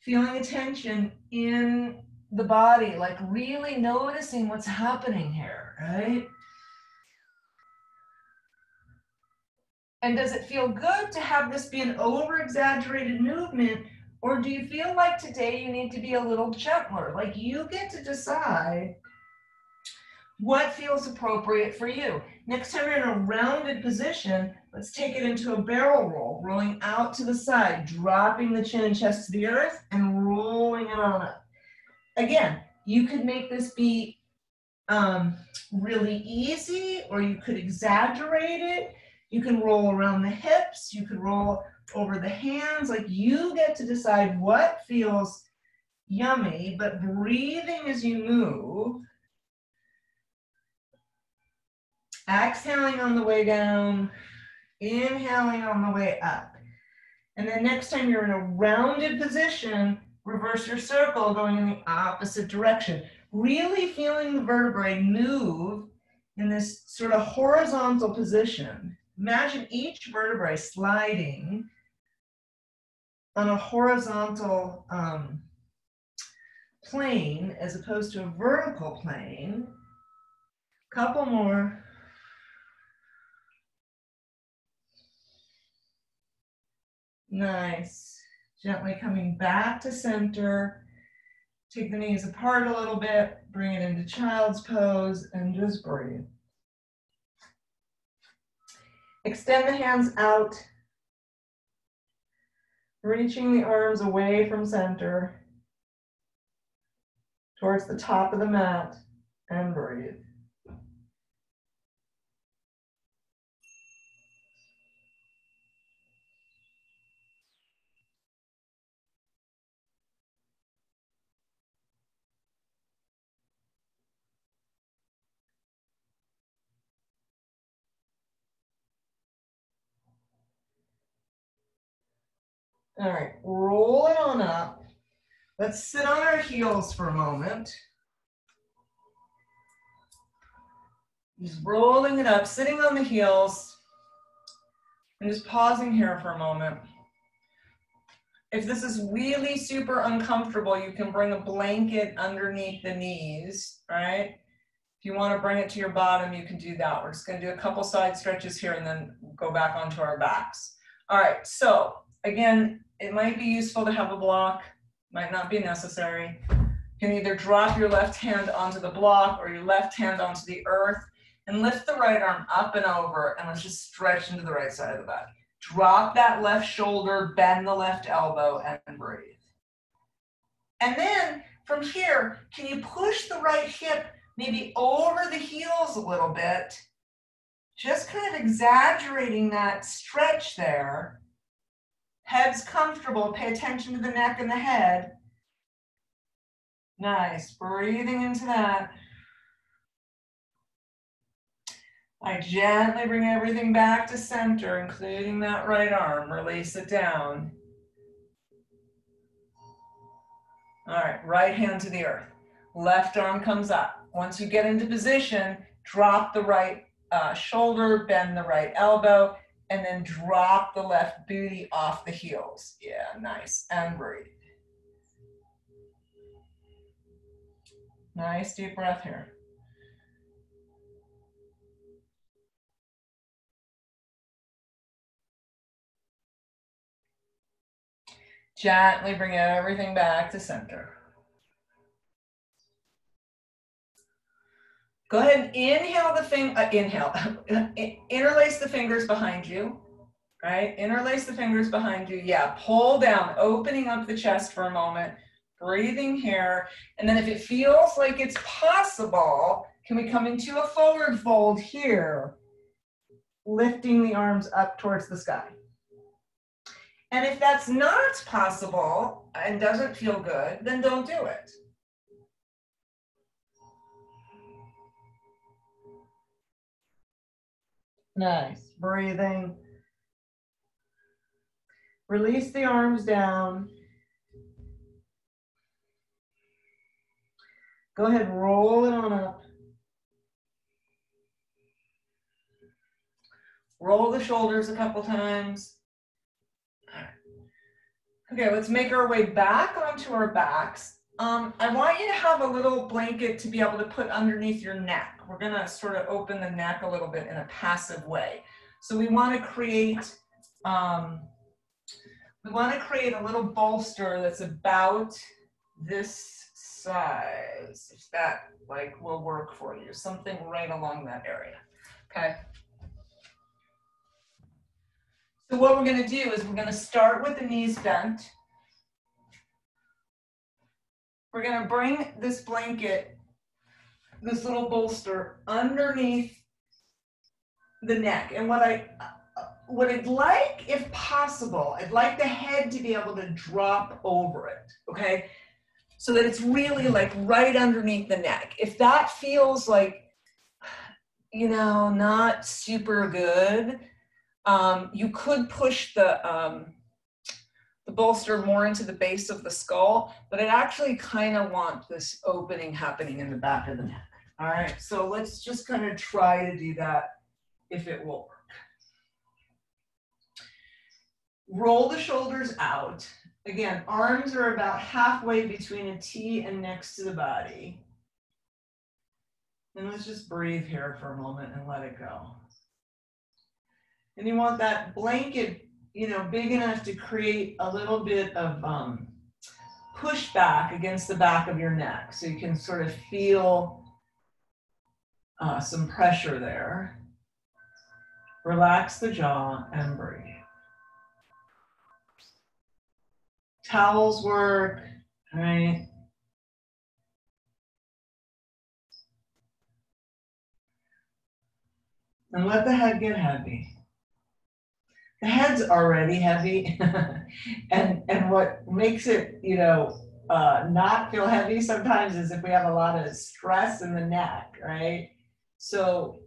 Feeling a tension in the body, like really noticing what's happening here, right? And does it feel good to have this be an over-exaggerated movement, or do you feel like today you need to be a little gentler? Like you get to decide what feels appropriate for you. Next time you're in a rounded position, let's take it into a barrel roll, rolling out to the side, dropping the chin and chest to the earth and rolling it on up. Again, you could make this be really easy, or you could exaggerate it. You can roll around the hips, you could roll over the hands, like you get to decide what feels yummy, but breathing as you move. Exhaling on the way down, inhaling on the way up. And then next time you're in a rounded position, reverse your circle going in the opposite direction. Really feeling the vertebrae move in this sort of horizontal position. Imagine each vertebrae sliding on a horizontal plane as opposed to a vertical plane. Couple more. Nice. Gently coming back to center. Take the knees apart a little bit, bring it into child's pose, and just breathe. Extend the hands out, reaching the arms away from center, towards the top of the mat, and breathe. All right, roll it on up. Let's sit on our heels for a moment. Just rolling it up, sitting on the heels, and just pausing here for a moment. If this is really super uncomfortable, you can bring a blanket underneath the knees, right? If you want to bring it to your bottom, you can do that. We're just going to do a couple side stretches here and then go back onto our backs. All right, so again, it might be useful to have a block, might not be necessary. You can either drop your left hand onto the block or your left hand onto the earth and lift the right arm up and over, and let's just stretch into the right side of the body. Drop that left shoulder, bend the left elbow, and breathe. And then from here, can you push the right hip maybe over the heels a little bit? Just kind of exaggerating that stretch there. Head's comfortable, pay attention to the neck and the head. Nice, breathing into that. I gently bring everything back to center, including that right arm. Release it down. All right, right hand to the earth. Left arm comes up. Once you get into position, drop the right shoulder, bend the right elbow, and then drop the left booty off the heels. Yeah, nice, and breathe. Nice deep breath here. Gently bring everything back to center. Go ahead and interlace the fingers behind you, right? Interlace the fingers behind you. Yeah, pull down, opening up the chest for a moment, breathing here. And then if it feels like it's possible, can we come into a forward fold here, lifting the arms up towards the sky? And if that's not possible and doesn't feel good, then don't do it. Nice, breathing. Release the arms down. Go ahead, roll it on up. Roll the shoulders a couple times. Okay, let's make our way back onto our backs. I want you to have a little blanket to be able to put underneath your neck. We're gonna sort of open the neck a little bit in a passive way. So we wanna create a little bolster that's about this size, if that will work for you, something right along that area, okay? So what we're gonna do is we're gonna start with the knees bent. We're gonna bring this blanket, this little bolster, underneath the neck. And what I'd like, if possible, I'd like the head to be able to drop over it, okay? So that it's really right underneath the neck. If that feels not super good, you could push the bolster more into the base of the skull, but I actually kind of want this opening happening in the back of the neck. All right, so let's just kind of try to do that if it will work. Roll the shoulders out. Again, arms are about halfway between a T and next to the body. And let's just breathe here for a moment and let it go. And you want that blanket you know, big enough to create a little bit of pushback against the back of your neck. So you can sort of feel some pressure there. Relax the jaw and breathe. Towels work, all right? And let the head get heavy. The head's already heavy. and what makes it, you know, not feel heavy sometimes is if we have a lot of stress in the neck, right? So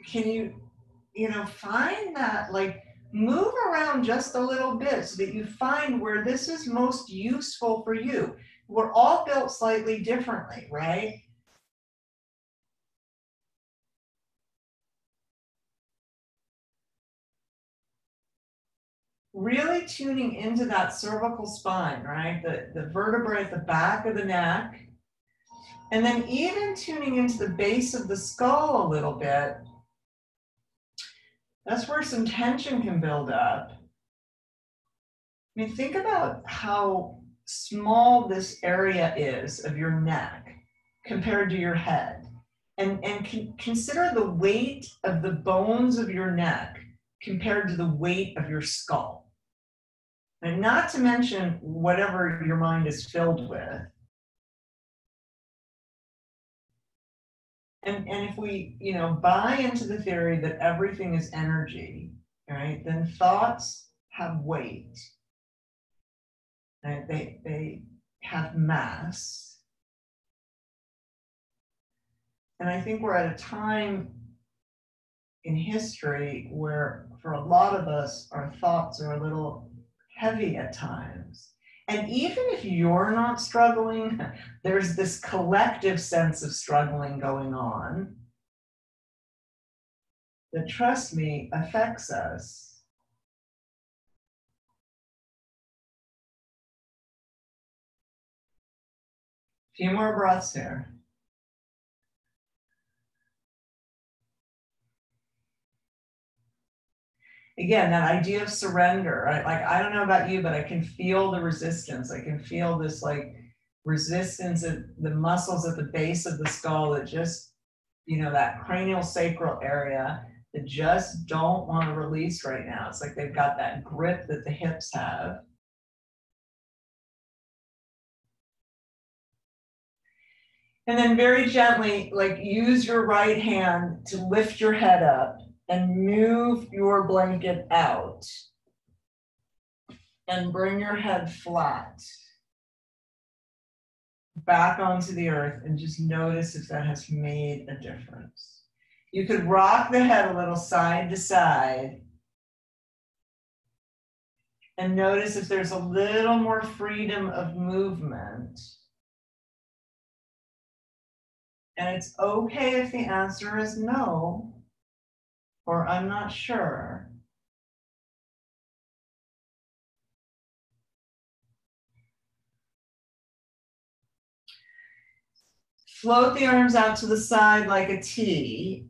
can you know, find that, like, move around just a little bit so that you find where this is most useful for you. We're all built slightly differently, right? Really tuning into that cervical spine, right? The vertebrae at the back of the neck. And then even tuning into the base of the skull a little bit. That's where some tension can build up. I mean, think about how small this area is of your neck compared to your head. And consider the weight of the bones of your neck compared to the weight of your skull. And not to mention whatever your mind is filled with. And if we, you know, buy into the theory that everything is energy, right, then thoughts have weight. Right? They have mass. And I think we're at a time in history where for a lot of us, our thoughts are a little heavy at times. And even if you're not struggling, there's this collective sense of struggling going on that, trust me, affects us. A few more breaths here. Again, that idea of surrender, right? Like, I don't know about you, but I can feel the resistance. I can feel this, like, resistance at the muscles at the base of the skull that just, you know, that cranial sacral area that just don't want to release right now. It's like they've got that grip that the hips have. And then very gently, like, use your right hand to lift your head up and move your blanket out and bring your head flat back onto the earth, and just notice if that has made a difference. You could rock the head a little side to side and notice if there's a little more freedom of movement. And it's okay if the answer is no, or I'm not sure. Float the arms out to the side like a T.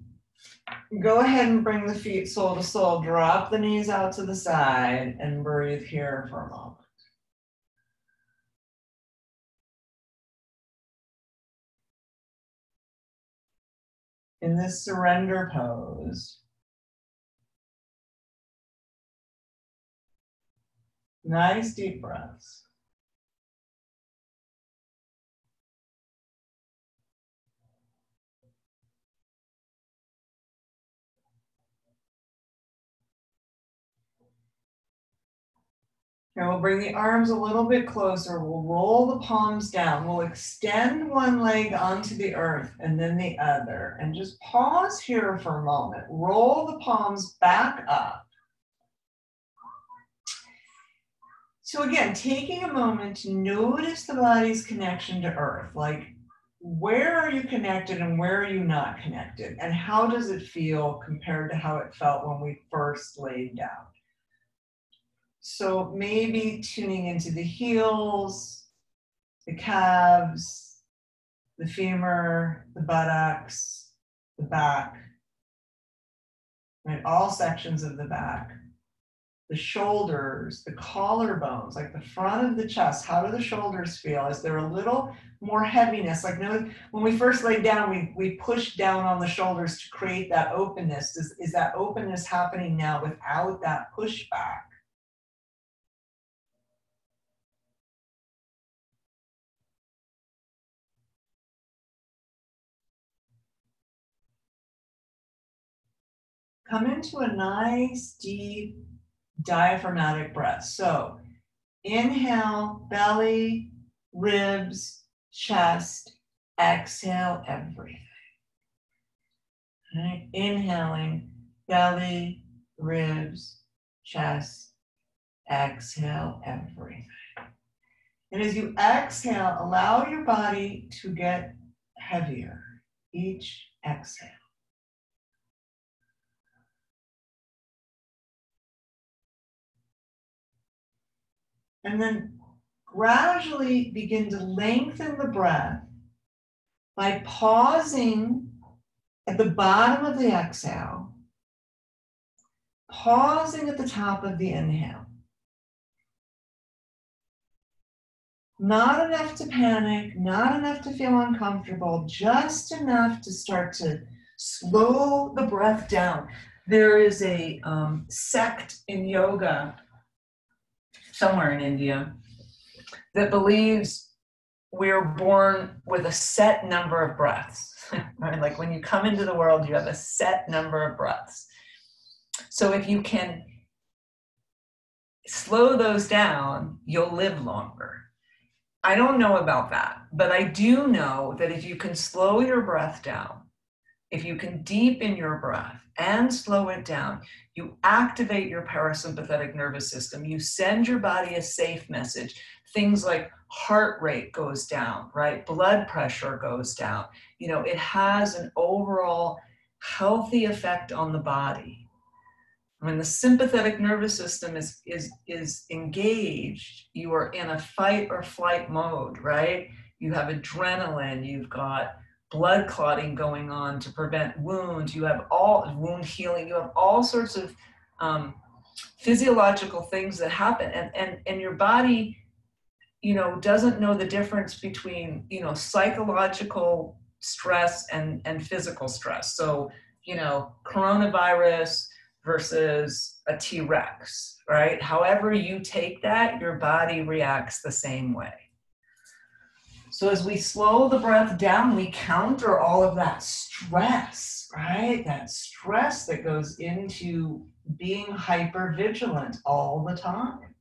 Go ahead and bring the feet sole to sole. Drop the knees out to the side and breathe here for a moment. In this surrender pose, nice deep breaths. Now we'll bring the arms a little bit closer. We'll roll the palms down. We'll extend one leg onto the earth and then the other. And just pause here for a moment. Roll the palms back up. So again, taking a moment to notice the body's connection to earth. Like, where are you connected and where are you not connected? And how does it feel compared to how it felt when we first laid down? So maybe tuning into the heels, the calves, the femur, the buttocks, the back, right? All sections of the back. the shoulders, the collarbones, like the front of the chest. How do the shoulders feel? Is there a little more heaviness? Like when we first laid down, we pushed down on the shoulders to create that openness. Is that openness happening now without that pushback? Come into a nice, deep, diaphragmatic breath. So inhale, belly, ribs, chest. Exhale, everything. Right? Inhaling, belly, ribs, chest. Exhale, everything. And as you exhale, allow your body to get heavier each exhale. And then gradually begin to lengthen the breath by pausing at the bottom of the exhale, pausing at the top of the inhale. Not enough to panic, not enough to feel uncomfortable, just enough to start to slow the breath down. There is a sect in yoga somewhere in India that believes we're born with a set number of breaths. Right? Like when you come into the world, you have a set number of breaths. So if you can slow those down, you'll live longer. I don't know about that, but I do know that if you can slow your breath down, if you can deepen your breath and slow it down, you activate your parasympathetic nervous system. You send your body a safe message. Things like heart rate goes down, right? Blood pressure goes down. You know, it has an overall healthy effect on the body. When the sympathetic nervous system is engaged, you are in a fight or flight mode, right? You have adrenaline, you've got blood clotting going on to prevent wounds, you have all wound healing, you have all sorts of physiological things that happen, and your body, you know, doesn't know the difference between, you know, psychological stress and physical stress. So, you know, coronavirus versus a T-Rex, right? However you take that, your body reacts the same way. So as we slow the breath down, we counter all of that stress, right? That stress that goes into being hyper-vigilant all the time.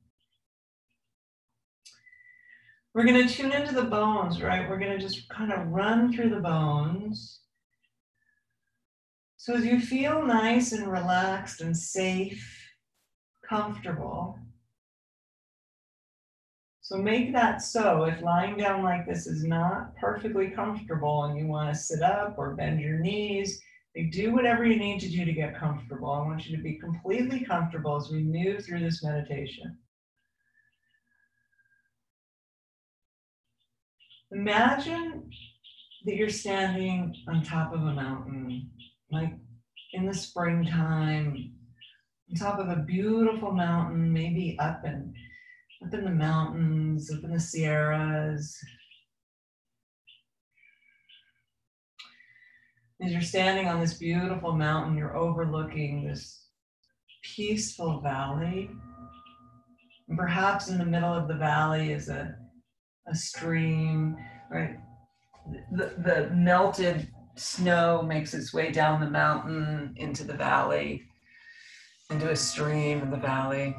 We're going to tune into the bones, right? We're going to just kind of run through the bones. So as you feel nice and relaxed and safe, comfortable, so make that so. If lying down like this is not perfectly comfortable and you want to sit up or bend your knees, do whatever you need to do to get comfortable. I want you to be completely comfortable as we move through this meditation. Imagine that you're standing on top of a mountain, like in the springtime, on top of a beautiful mountain, maybe up in the mountains, up in the Sierras. As you're standing on this beautiful mountain, you're overlooking this peaceful valley. And perhaps in the middle of the valley is a stream, right? The melted snow makes its way down the mountain into the valley, into a stream in the valley.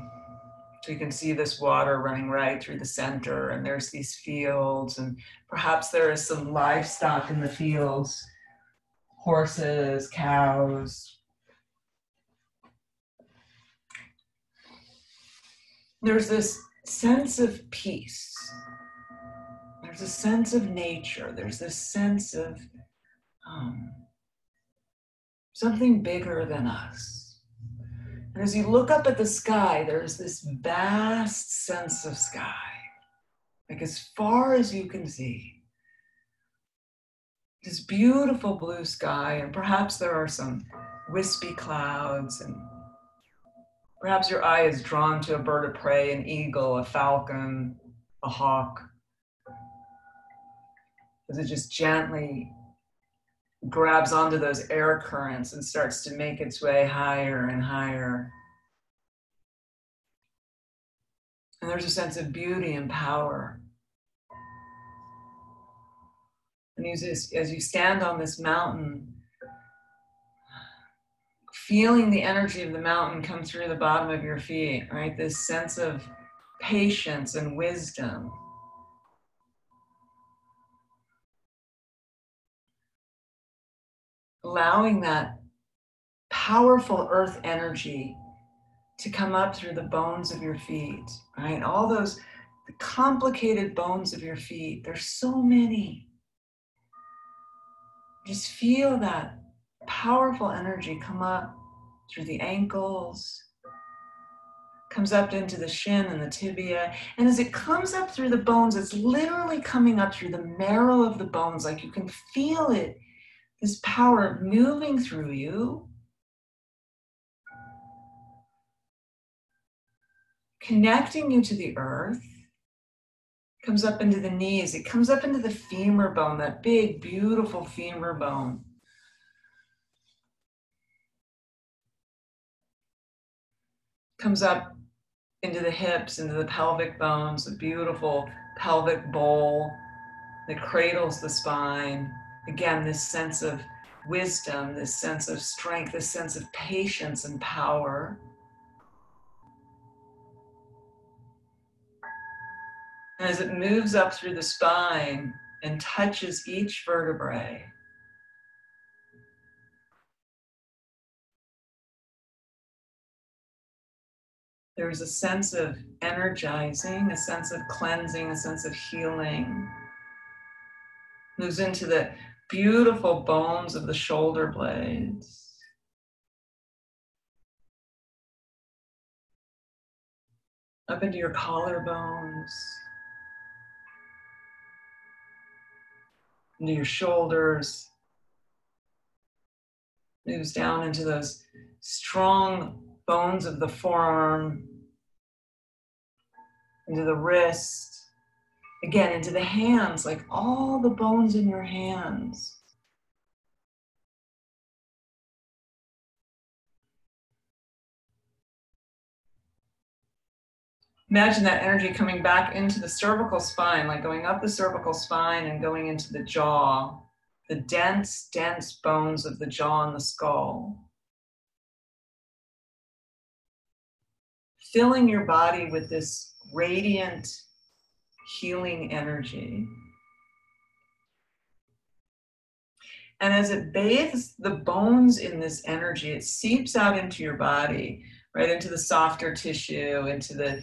So you can see this water running right through the center, and there's these fields, and perhaps there is some livestock in the fields, horses, cows. There's this sense of peace. There's a sense of nature. There's this sense of something bigger than us. And as you look up at the sky, there's this vast sense of sky, like as far as you can see. This beautiful blue sky, and perhaps there are some wispy clouds, and Perhaps your eye is drawn to a bird of prey, an eagle, a falcon, a hawk, as it just gently grabs onto those air currents and starts to make its way higher and higher. And there's a sense of beauty and power. And as you stand on this mountain, feeling the energy of the mountain come through the bottom of your feet, right? This sense of patience and wisdom. Allowing that powerful earth energy to come up through the bones of your feet, right? All those complicated bones of your feet, there's so many. Just feel that powerful energy come up through the ankles, comes up into the shin and the tibia. And as it comes up through the bones, it's literally coming up through the marrow of the bones. Like you can feel it, this power moving through you, connecting you to the earth. Comes up into the knees. It comes up into the femur bone, that big, beautiful femur bone. Comes up into the hips, into the pelvic bones, the beautiful pelvic bowl that cradles the spine. Again, this sense of wisdom, this sense of strength, this sense of patience and power. And as it moves up through the spine and touches each vertebrae, there's a sense of energizing, a sense of cleansing, a sense of healing. Moves into the beautiful bones of the shoulder blades. Up into your collarbones. Into your shoulders. Moves down into those strong bones of the forearm, into the wrist, again, into the hands, like all the bones in your hands. Imagine that energy coming back into the cervical spine, like going up the cervical spine and going into the jaw, the dense, dense bones of the jaw and the skull. Filling your body with this radiant, healing energy. And as it bathes the bones in this energy, it seeps out into your body, right into the softer tissue, into the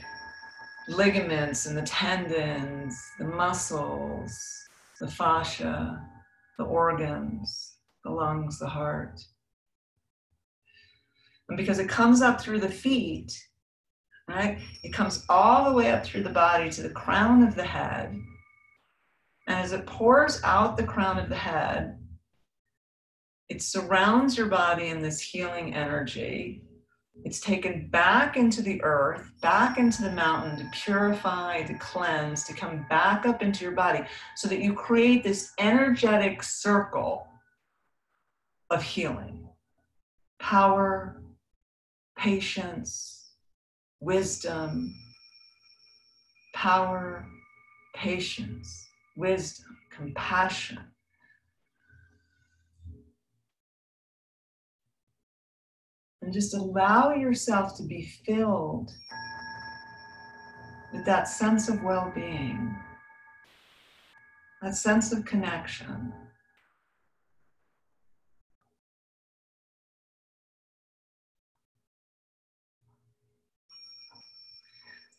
ligaments and the tendons, the muscles, the fascia, the organs, the lungs, the heart. And because it comes up through the feet, right? It comes all the way up through the body to the crown of the head. And as it pours out the crown of the head, it surrounds your body in this healing energy. It's taken back into the earth, back into the mountain to purify, to cleanse, to come back up into your body so that you create this energetic circle of healing, power, patience, wisdom, power, patience, wisdom, compassion. And just allow yourself to be filled with that sense of well-being, that sense of connection.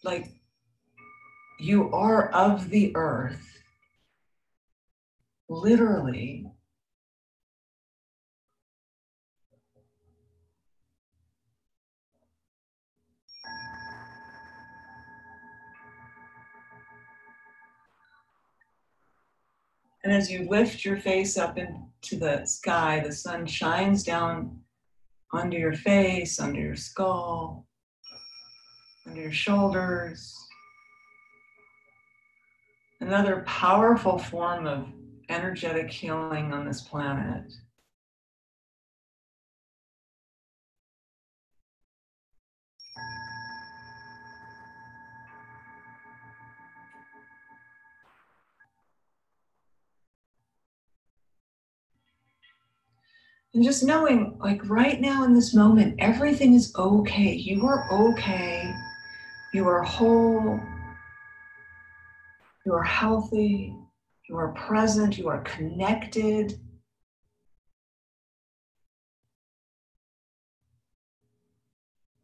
Like you are of the earth, literally. And as you lift your face up into the sky, the sun shines down onto your face, under your skull. under your shoulders. Another powerful form of energetic healing on this planet. And just knowing, like right now in this moment, everything is okay. You are okay. You are whole. You are healthy. You are present. You are connected.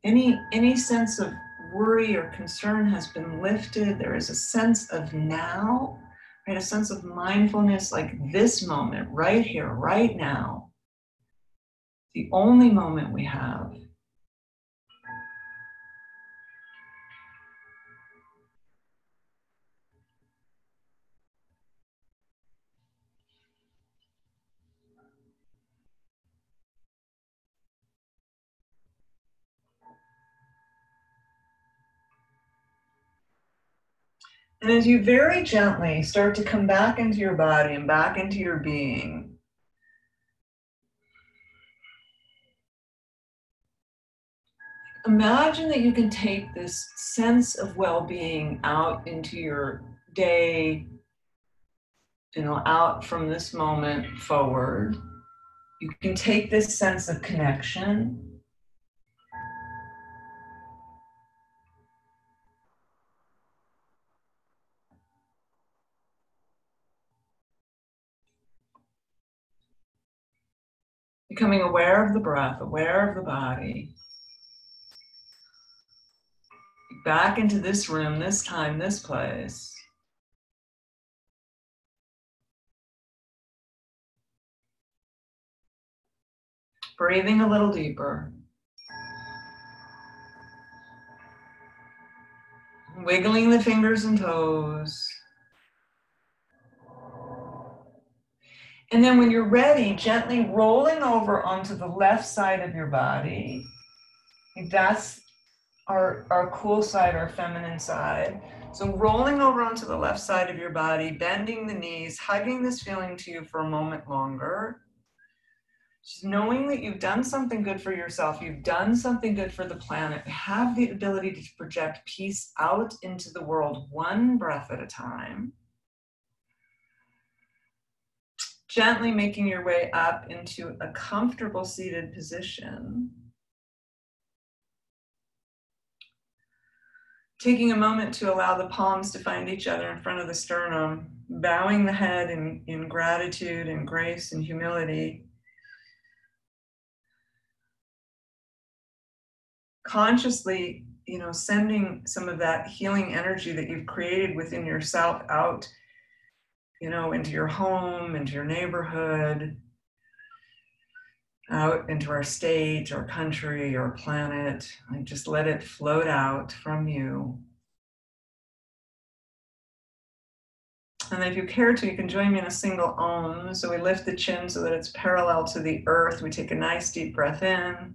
Any sense of worry or concern has been lifted. There is a sense of now, right? A sense of mindfulness, like this moment, right here, right now. The only moment we have. And as you very gently start to come back into your body and back into your being, imagine that you can take this sense of well-being out into your day, out from this moment forward. You can take this sense of connection becoming aware of the breath, aware of the body. Back into this room, this time, this place. Breathing a little deeper. Wiggling the fingers and toes. And then when you're ready, gently rolling over onto the left side of your body. That's our cool side, our feminine side. So rolling over onto the left side of your body, bending the knees, hugging this feeling to you for a moment longer. Just knowing that you've done something good for yourself, you've done something good for the planet, have the ability to project peace out into the world one breath at a time. Gently making your way up into a comfortable seated position. Taking a moment to allow the palms to find each other in front of the sternum, bowing the head in gratitude and grace and humility. Consciously, sending some of that healing energy that you've created within yourself out, into your home, into your neighborhood, out into our state, our country, our planet. Like just let it float out from you. And if you care to, you can join me in a single Om. So we lift the chin so that it's parallel to the earth. We take a nice deep breath in.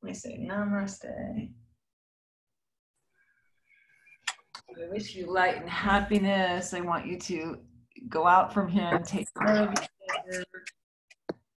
We say namaste. I wish you light and happiness. I want you to go out from here and take care of each other.